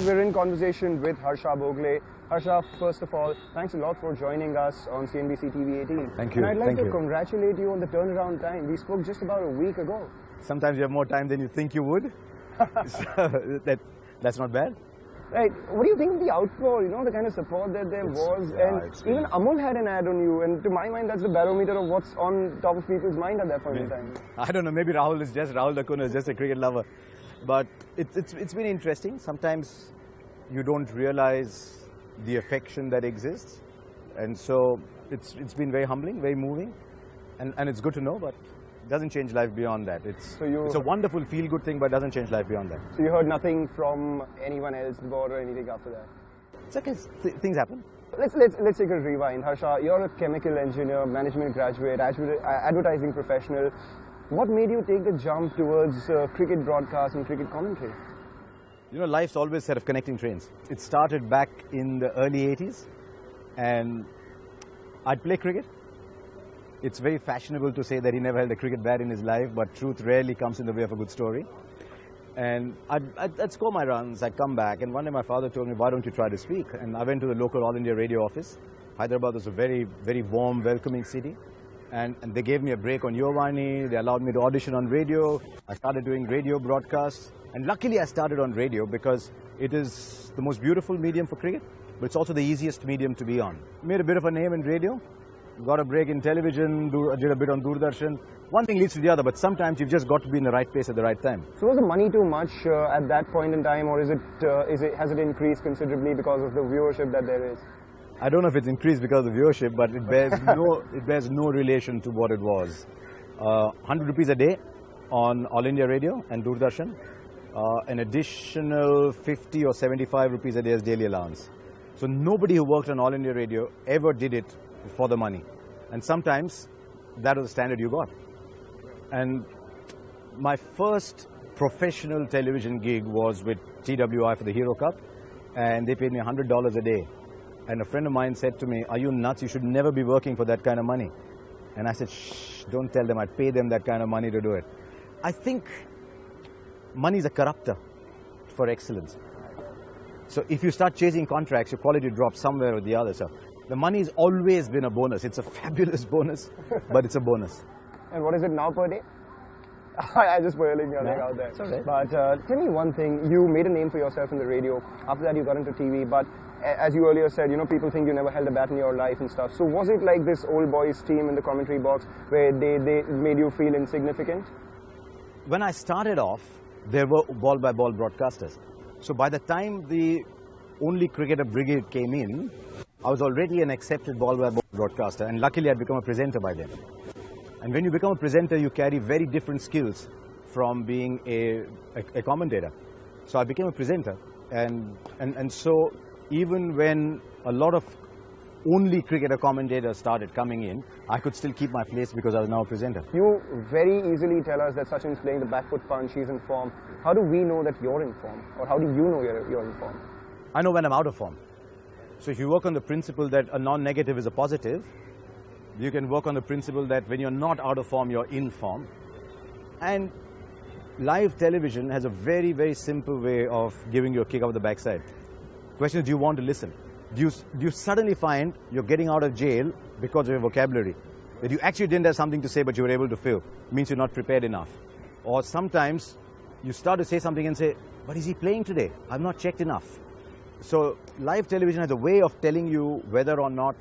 We're in conversation with Harsha Bhogle. Harsha, first of all, thanks a lot for joining us on CNBC-TV18. Thank you. And I'd like to congratulate you on the turnaround time. We spoke just about a week ago. Sometimes you have more time than you think you would. So that's not bad. Right. What do you think of the outpour, the kind of support that there was? Yeah, and even Amul had an ad on you, and to my mind, that's the barometer of what's on top of people's mind at that point in time. I don't know, maybe Rahul Dakuna is just a cricket lover. But it's been interesting. Sometimes you don't realize the affection that exists. And so it's been very humbling, very moving. And it's good to know, but it doesn't change life beyond that. It's a wonderful feel-good thing, but it doesn't change life beyond that. So you heard nothing from anyone else, the board or anything after that? It's okay, things happen. Let's take a rewind. Harsha, you're a chemical engineer, management graduate, advertising professional. What made you take the jump towards cricket broadcast and cricket commentary? Life's always set of connecting trains. It started back in the early 80s, and I'd play cricket. It's very fashionable to say that he never held a cricket bat in his life, but truth rarely comes in the way of a good story. And I'd score my runs, I'd come back, and one day my father told me, why don't you try to speak? And I went to the local All India radio office. Hyderabad was a very, very warm, welcoming city. And they gave me a break on Yovani, they allowed me to audition on radio. I started doing radio broadcasts. And luckily I started on radio because it is the most beautiful medium for cricket, but it's also the easiest medium to be on. Made a bit of a name in radio, got a break in television, did a bit on Doordarshan. One thing leads to the other, but sometimes you've just got to be in the right place at the right time. So was the money too much at that point in time, or has it increased considerably because of the viewership that there is? I don't know if it's increased because of the viewership, but it bears no relation to what it was. 100 rupees a day on All India Radio and Doordarshan. An additional 50 or 75 rupees a day as daily allowance. So nobody who worked on All India Radio ever did it for the money. And sometimes that was the standard you got. And my first professional television gig was with TWI for the Hero Cup, and they paid me $100 a day. And a friend of mine said to me, are you nuts? You should never be working for that kind of money. And I said, shh, don't tell them. I'd pay them that kind of money to do it. I think money is a corrupter for excellence. So if you start chasing contracts, your quality drops somewhere or the other. So the money has always been a bonus. It's a fabulous bonus, but it's a bonus. And what is it now per day? I'm just boiling your leg out there. Okay. But tell me one thing, you made a name for yourself in the radio. After that you got into TV, but as you earlier said, people think you never held a bat in your life and stuff. So was it like this old boys team in the commentary box where they made you feel insignificant? When I started off, there were ball-by-ball broadcasters. So by the time the only cricketer brigade came in, I was already an accepted ball-by-ball broadcaster, and luckily I'd become a presenter by then. And when you become a presenter, you carry very different skills from being a commentator. So I became a presenter, and so even when a lot of only cricketer commentators started coming in, I could still keep my place because I was now a presenter. You very easily tell us that Sachin's playing the back foot punch, he's in form. How do we know that you're in form? Or how do you know you're in form? I know when I'm out of form. So if you work on the principle that a non-negative is a positive, you can work on the principle that when you're not out of form, you're in form. And live television has a very, very simple way of giving you a kick out of the backside. Question is, do you want to listen? Do you suddenly find you're getting out of jail because of your vocabulary? That you actually didn't have something to say, but you were able to fill. Means you're not prepared enough. Or sometimes you start to say something and say, but is he playing today? I've not checked enough. So live television has a way of telling you whether or not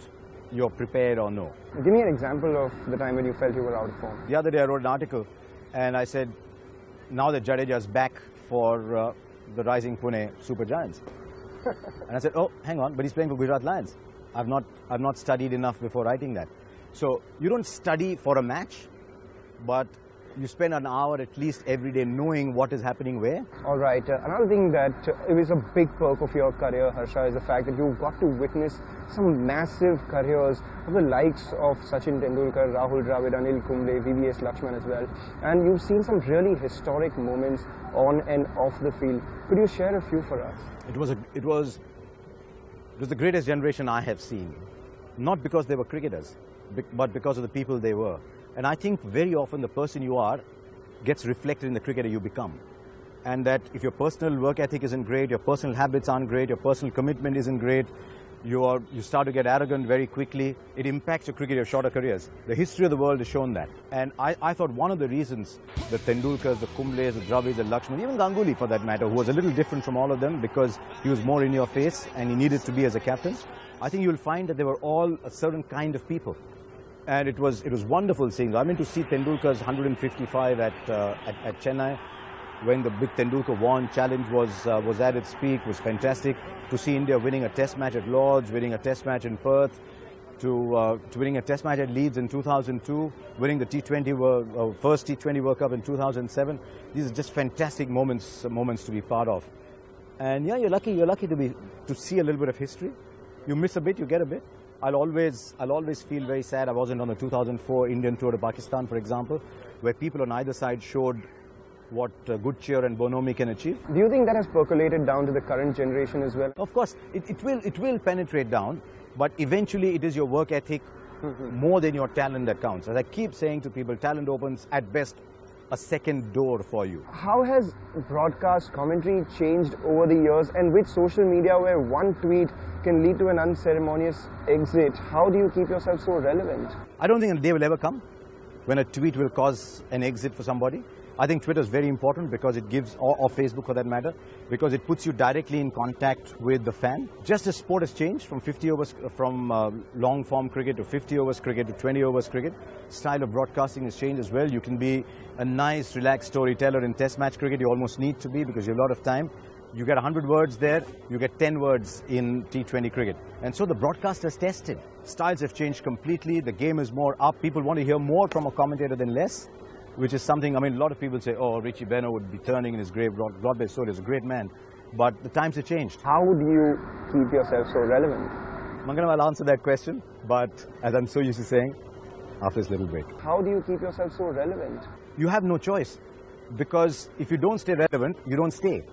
you're prepared or no. Give me an example of the time when you felt you were out of form. The other day I wrote an article and I said, now that Jadeja's back for the rising Pune Super Giants. And I said, oh, hang on, but he's playing for Gujarat Lions. I've not studied enough before writing that. So you don't study for a match, but you spend an hour at least every day knowing what is happening where. All right. Another thing that it was a big perk of your career, Harsha, is the fact that you got to witness some massive careers of the likes of Sachin Tendulkar, Rahul Dravid, Anil Kumble, VVS Lakshman as well. And you've seen some really historic moments on and off the field. Could you share a few for us? It was the greatest generation I have seen. Not because they were cricketers, but because of the people they were. And I think very often the person you are gets reflected in the cricketer you become. and that if your personal work ethic isn't great, your personal habits aren't great, your personal commitment isn't great, you start to get arrogant very quickly, it impacts your cricket, your shorter careers. The history of the world has shown that. And I thought one of the reasons the Tendulkars, the Kumbles, the Dravids, the Lakshman, even Ganguly for that matter, who was a little different from all of them because he was more in your face and he needed to be as a captain, I think you'll find that they were all a certain kind of people. And it was wonderful seeing. I went to see Tendulkar's 155 at Chennai when the big Tendulkar Warren challenge was at its peak. Was fantastic to see India winning a test match at Lord's, winning a test match in Perth, to winning a test match at Leeds in 2002, winning the first T20 World Cup in 2007. These are just fantastic moments to be part of. And yeah, you're lucky to see a little bit of history. You miss a bit, you get a bit. I'll always feel very sad I wasn't on the 2004 Indian tour to Pakistan, for example, where people on either side showed what good cheer and bonhomie can achieve. Do you think that has percolated down to the current generation as well? Of course, it will penetrate down, but eventually it is your work ethic more than your talent that counts. As I keep saying to people, talent opens at best a second door for you. How has broadcast commentary changed over the years, and with social media where one tweet can lead to an unceremonious exit, how do you keep yourself so relevant? I don't think a day will ever come when a tweet will cause an exit for somebody. I think Twitter is very important because it gives, or Facebook for that matter, because it puts you directly in contact with the fan. Just as sport has changed from 50 overs, from long form cricket to 50 overs cricket to 20 overs cricket, style of broadcasting has changed as well. You can be a nice, relaxed storyteller in test match cricket. You almost need to be because you have a lot of time. You get 100 words there, you get 10 words in T20 cricket. And so the broadcaster's tested. Styles have changed completely. The game is more up. People want to hear more from a commentator than less, which is something, I mean, a lot of people say, oh, Richie Beno would be turning in his grave. God-based soul is a great man. But the times have changed. How do you keep yourself so relevant? Manganam, I'll answer that question, but as I'm so used to saying, after this little break. How do you keep yourself so relevant? You have no choice, because if you don't stay relevant, you don't stay.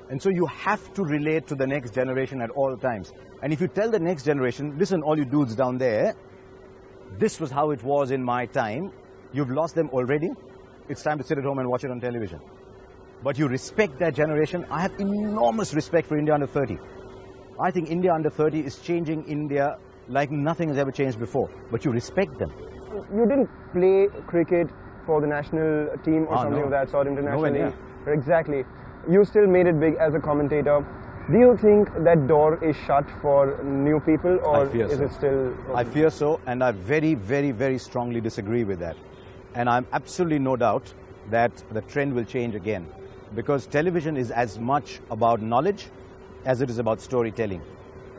And so you have to relate to the next generation at all times. And if you tell the next generation, listen, all you dudes down there, this was how it was in my time, you've lost them already. It's time to sit at home and watch it on television. But you respect that generation. I have enormous respect for India under 30. I think India under 30 is changing India like nothing has ever changed before. But you respect them. You didn't play cricket for the national team or something of that sort internationally. Nowhere near. Exactly. You still made it big as a commentator. Do you think that door is shut for new people, or is it still open? I fear so, and I very, very, very strongly disagree with that. And I'm absolutely no doubt that the trend will change again, because television is as much about knowledge as it is about storytelling.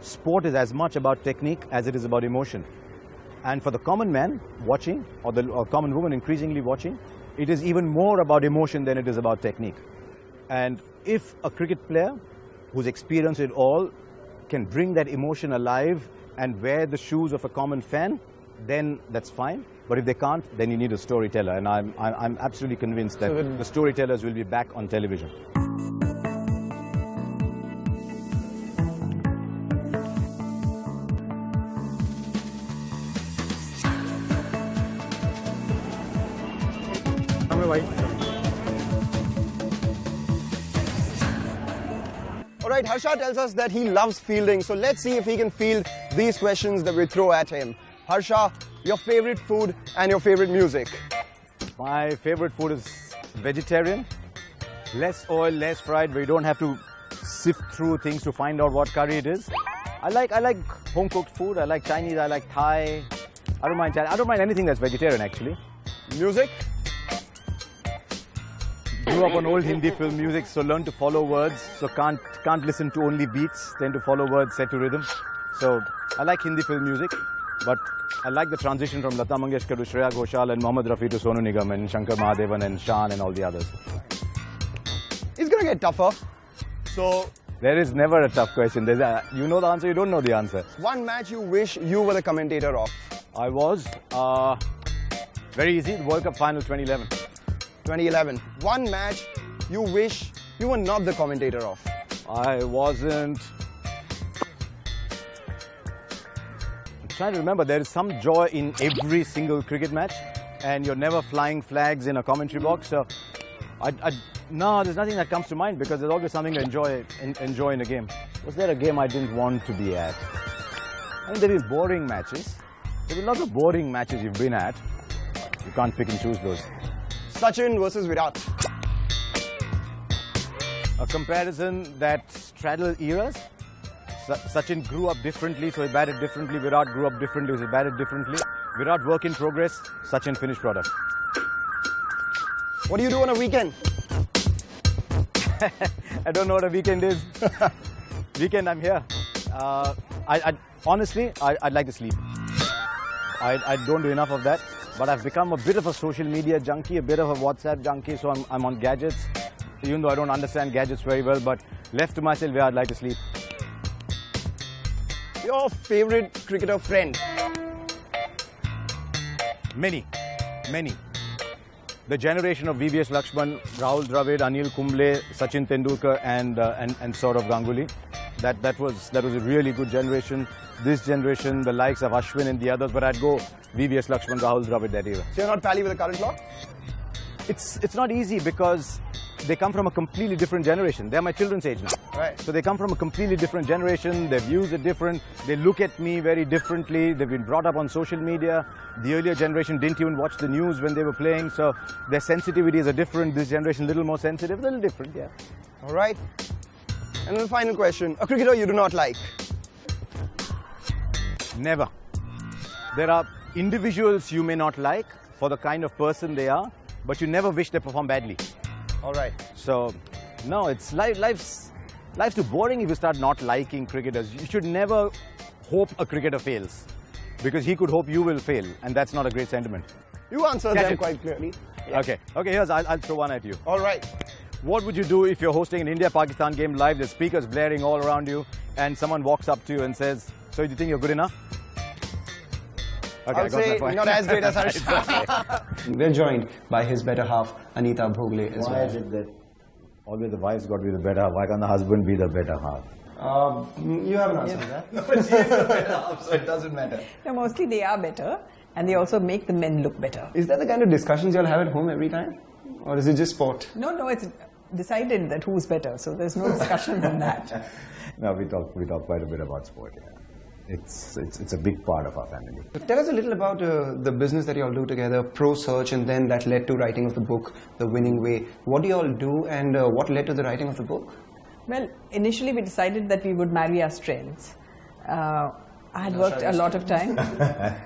Sport is as much about technique as it is about emotion. And for the common man watching, or the common woman increasingly watching, it is even more about emotion than it is about technique. And if a cricket player who's experienced it all can bring that emotion alive and wear the shoes of a common fan, then that's fine. But if they can't, then you need a storyteller. And I'm absolutely convinced that the storytellers will be back on television. Alright, Harsha tells us that he loves fielding, so let's see if he can field these questions that we throw at him. Harsha, your favorite food and your favorite music? My favorite food is vegetarian. Less oil, less fried, where you don't have to sift through things to find out what curry it is. I like home cooked food. I like Chinese, I like Thai. I don't mind anything that's vegetarian actually. Music? Grew up on old Hindi film music, so learn to follow words. So can't listen to only beats, tend to follow words set to rhythm. So I like Hindi film music, but I like the transition from Lata Mangeshkar to Shreya Ghoshal and Mohammad Rafi to Sonu Nigam and Shankar Mahadevan and Shan and all the others. It's going to get tougher. So there is never a tough question. You know the answer, you don't know the answer. One match you wish you were the commentator of? I was. Very easy, the World Cup final 2011. 2011. One match you wish you were not the commentator of? I wasn't. I'm trying to remember, there is some joy in every single cricket match, and you're never flying flags in a commentary box. So No, there's nothing that comes to mind because there's always something to enjoy in a game. Was there a game I didn't want to be at? I mean, there is boring matches. There are lots of boring matches you've been at. You can't pick and choose those. Sachin versus Virat. A comparison that straddles eras. Sachin grew up differently, so he batted differently. Virat grew up differently, so he batted differently. Virat work in progress, Sachin finished product. What do you do on a weekend? I don't know what a weekend is. Weekend, I'm here. Honestly, I'd like to sleep. I don't do enough of that, but I've become a bit of a social media junkie, a bit of a WhatsApp junkie, so I'm on gadgets, even though I don't understand gadgets very well, but left to myself, yeah, I'd like to sleep. Your favorite cricketer friend? Many. The generation of VVS Lakshman, Rahul Dravid, Anil Kumble, Sachin Tendulkar and Saurav Ganguly. That was a really good generation. This generation, the likes of Ashwin and the others, but I'd go VVS Lakshman, Rahul Dravid, that era. So you're not pally with the current lot? It's not easy because they come from a completely different generation. They're my children's age now. Right. So they come from a completely different generation. Their views are different. They look at me very differently. They've been brought up on social media. The earlier generation didn't even watch the news when they were playing. So their sensitivities are different. This generation a little more sensitive, a little different, yeah. All right. And then the final question. A cricketer you do not like? Never. There are individuals you may not like for the kind of person they are, but you never wish they perform badly. All right. So, no, it's life's too boring if you start not liking cricketers. You should never hope a cricketer fails, because he could hope you will fail, and that's not a great sentiment. You answered them quite clearly. Yeah. Okay, here's, I'll throw one at you. All right. What would you do if you're hosting an India-Pakistan game live, there's speakers blaring all around you, and someone walks up to you and says, so do you think you're good enough? Okay, I'll say not as great as Harsha. We're joined by his better half, Anita Bhogle, as well. Why is it that always the wife's got to be the better half? Why can't the husband be the better half? You haven't answered that. No, but she is the better half, so it doesn't matter. No, mostly they are better, and they also make the men look better. Is that the kind of discussions you'll have at home every time? Or is it just sport? No, it's decided that who's better, so there's no discussion on that. No, we talk quite a bit about sport, yeah. It's a big part of our family. Tell us a little about the business that you all do together, Prosearch, and then that led to writing of the book, The Winning Way. What do you all do, and what led to the writing of the book? Well, initially we decided that we would marry our strengths. I had worked a lot of time. I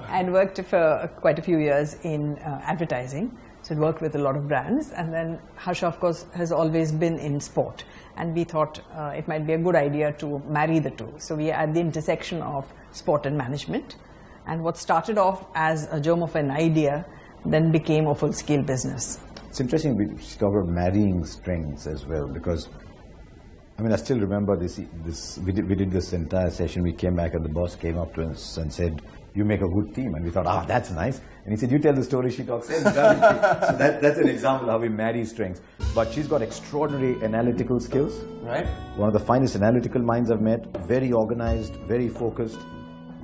had worked for quite a few years in advertising. So I worked with a lot of brands, and then Harsha, of course, has always been in sport, and we thought it might be a good idea to marry the two. So we are at the intersection of sport and management, and what started off as a germ of an idea then became a full-scale business. It's interesting we talk about marrying strengths as well, because I mean I still remember this we did this entire session. We came back and the boss came up to us and said, "You make a good team," and we thought, that's nice. And he said, "You tell the story, she talks." So that's an example of how we marry strengths. But she's got extraordinary analytical skills. Right. One of the finest analytical minds I've met, very organized, very focused.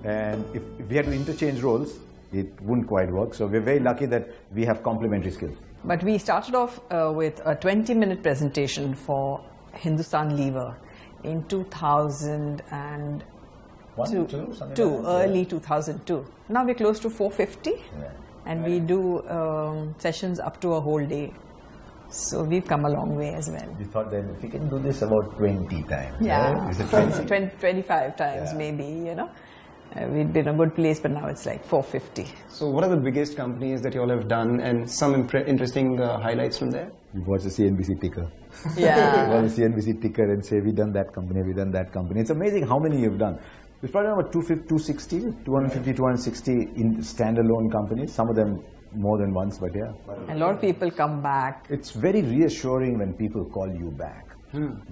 And if we had to interchange roles, it wouldn't quite work. So we're very lucky that we have complementary skills. But we started off with a 20-minute presentation for Hindustan Lever in 2002, early 2002. Now we're close to 450, and we do sessions up to a whole day. So we've come a long way as well. We thought that if we can do this about 20 times, yeah, right? Is it 25 times maybe, you know. We'd been in a good place, but now it's like 450. So what are the biggest companies that you all have done, and some interesting highlights from there? You watch the CNBC ticker. Yeah. You watch the CNBC ticker and say, we've done that company, we've done that company. It's amazing how many you've done. We've probably done about 250, 260 in standalone companies. Some of them more than once, but yeah. A lot of people come back. It's very reassuring when people call you back.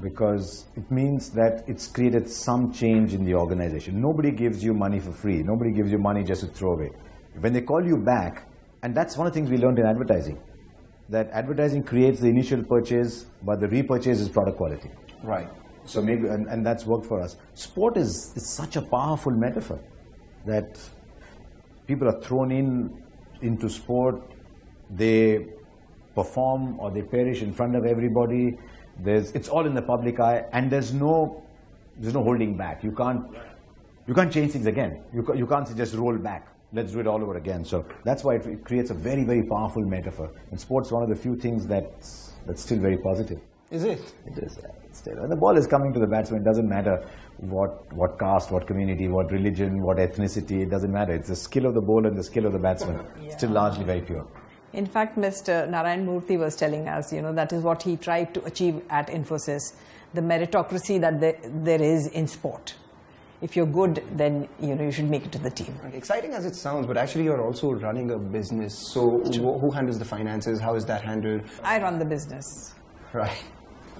Because it means that it's created some change in the organization. Nobody gives you money for free. Nobody gives you money just to throw away. When they call you back, and that's one of the things we learned in advertising, that advertising creates the initial purchase, but the repurchase is product quality. Right. So maybe, and that's worked for us. Sport is such a powerful metaphor that people are thrown into sport. They perform or they perish in front of everybody. It's all in the public eye, and there's no holding back. You can't change things again. You can't just roll back. Let's do it all over again. So that's why it creates a very, very powerful metaphor. And sports is one of the few things that's still very positive. Is it? It is. Still, when the ball is coming to the batsman, it doesn't matter what caste, what community, what religion, what ethnicity. It doesn't matter. It's the skill of the bowler and the skill of the batsman. Yeah. Still largely very pure. In fact, Mr. Narayan Murthy was telling us, that is what he tried to achieve at Infosys, the meritocracy that there is in sport. If you're good, then you should make it to the team. Exciting as it sounds, but actually you're also running a business. So who handles the finances? How is that handled? I run the business. Right.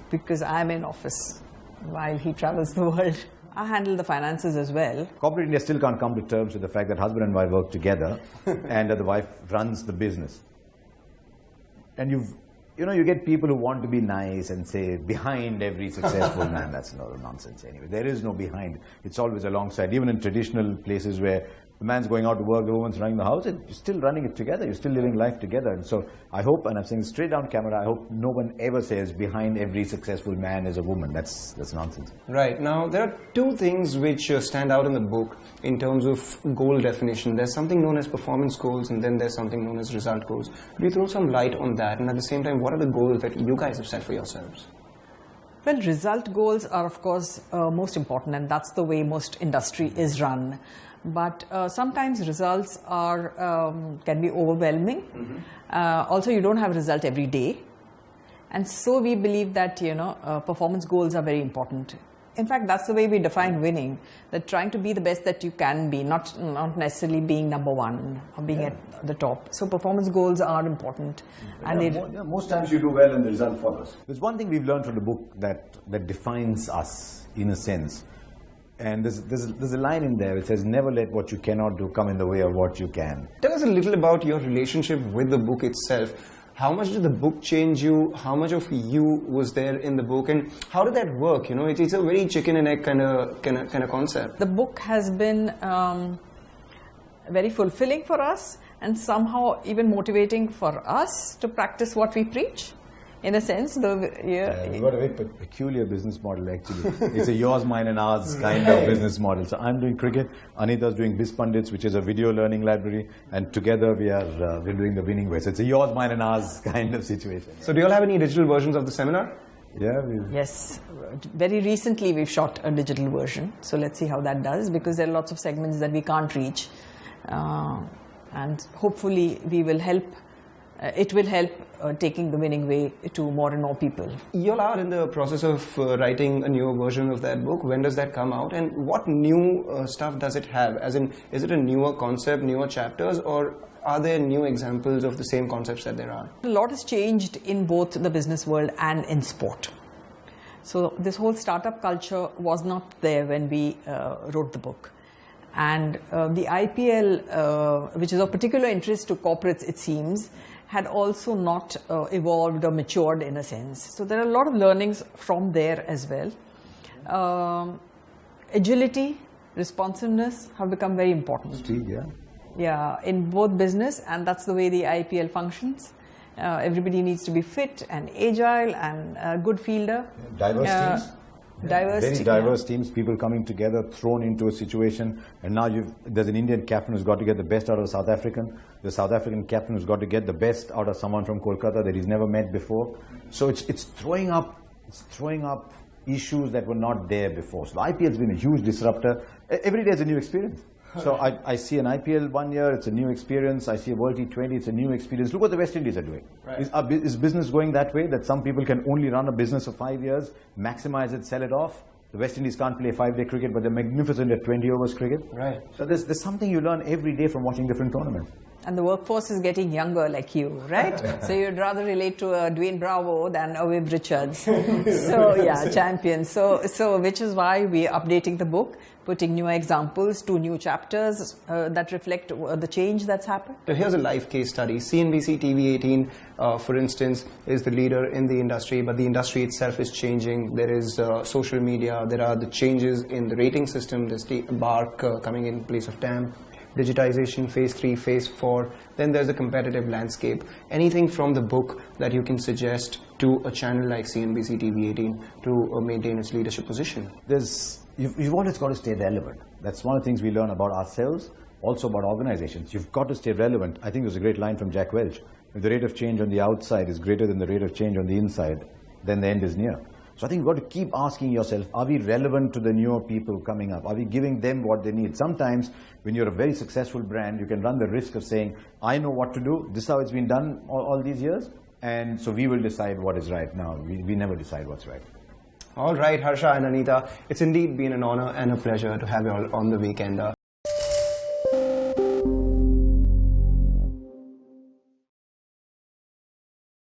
Because I'm in office while he travels the world. I handle the finances as well. Corporate India still can't come to terms with the fact that husband and wife work together and that the wife runs the business. And you get people who want to be nice and say behind every successful man. That's no nonsense anyway. There is no behind. It's always alongside. Even in traditional places where the man's going out to work, the woman's running the house, you're still running it together. You're still living life together. And so I hope, and I'm saying straight down camera, I hope no one ever says behind every successful man is a woman. That's nonsense. Right. Now, there are two things which stand out in the book in terms of goal definition. There's something known as performance goals, and then there's something known as result goals. Could you throw some light on that? And at the same time, what are the goals that you guys have set for yourselves? Well, result goals are, of course, most important, and that's the way most industry is run. But sometimes results can be overwhelming. Mm-hmm. Also, you don't have a result every day. And so we believe that, performance goals are very important. In fact, that's the way we define winning, that trying to be the best that you can be, not necessarily being number one or being at the top. So performance goals are important. And most times you do well and the result follows. There's one thing we've learned from the book that defines us in a sense. And there's a line in there. It says, never let what you cannot do come in the way of what you can. Tell us a little about your relationship with the book itself. How much did the book change you? How much of you was there in the book? And how did that work? It's a very chicken and egg kind of concept. The book has been very fulfilling for us and somehow even motivating for us to practice what we preach. In a sense, we've got a very peculiar business model actually. It's a yours, mine and ours kind of business model. So I'm doing cricket, Anita's doing Biz Pundits, which is a video learning library, and together we're doing the winning way. So it's a yours, mine and ours kind of situation. So do you all have any digital versions of the seminar? Yeah. Yes. Very recently we've shot a digital version. So let's see how that does, because there are lots of segments that we can't reach. And hopefully we will help. It will help taking the winning way to more and more people. You all are in the process of writing a newer version of that book. When does that come out? And what new stuff does it have? As in, is it a newer concept, newer chapters, or are there new examples of the same concepts that there are? A lot has changed in both the business world and in sport. So this whole startup culture was not there when we wrote the book. And the IPL, which is of particular interest to corporates, it seems, had also not evolved or matured in a sense. So there are a lot of learnings from there as well. Agility, responsiveness have become very important. Speed, yeah. Yeah, in both business, and that's the way the IPL functions. Everybody needs to be fit and agile and a good fielder. Diverse teams. Very diverse teams, people coming together, thrown into a situation, and now there's an Indian captain who's got to get the best out of the South African, the South African captain who's got to get the best out of someone from Kolkata that he's never met before. So it's throwing up issues that were not there before. So the IPL's been a huge disruptor. Every day is a new experience. So I see an IPL 1 year, it's a new experience. I see a World T20, it's a new experience. Look what the West Indies are doing. Right. Is business going that way, that some people can only run a business for 5 years, maximize it, sell it off? The West Indies can't play 5-day cricket, but they're magnificent at 20 overs cricket. Right. So there's something you learn every day from watching different tournaments. And the workforce is getting younger like you, right? So you'd rather relate to a Dwayne Bravo than a Viv Richards. So yeah, champions. So which is why we're updating the book, putting new examples, 2 new chapters that reflect the change that's happened. So here's a live case study. CNBC-TV18, for instance, is the leader in the industry, but the industry itself is changing. There is social media. There are the changes in the rating system. There's Bark coming in place of TAM. digitization, phase 3, phase 4, then there's the competitive landscape. Anything from the book that you can suggest to a channel like CNBC TV18 to maintain its leadership position? You've always got to stay relevant. That's one of the things we learn about ourselves, also about organizations. You've got to stay relevant. I think there's a great line from Jack Welch. If the rate of change on the outside is greater than the rate of change on the inside, then the end is near. So I think you've got to keep asking yourself, are we relevant to the newer people coming up? Are we giving them what they need? Sometimes when you're a very successful brand, you can run the risk of saying, I know what to do. This is how it's been done all these years. And so we will decide what is right now. We never decide what's right. All right, Harsha and Anita, it's indeed been an honor and a pleasure to have you all on the weekend.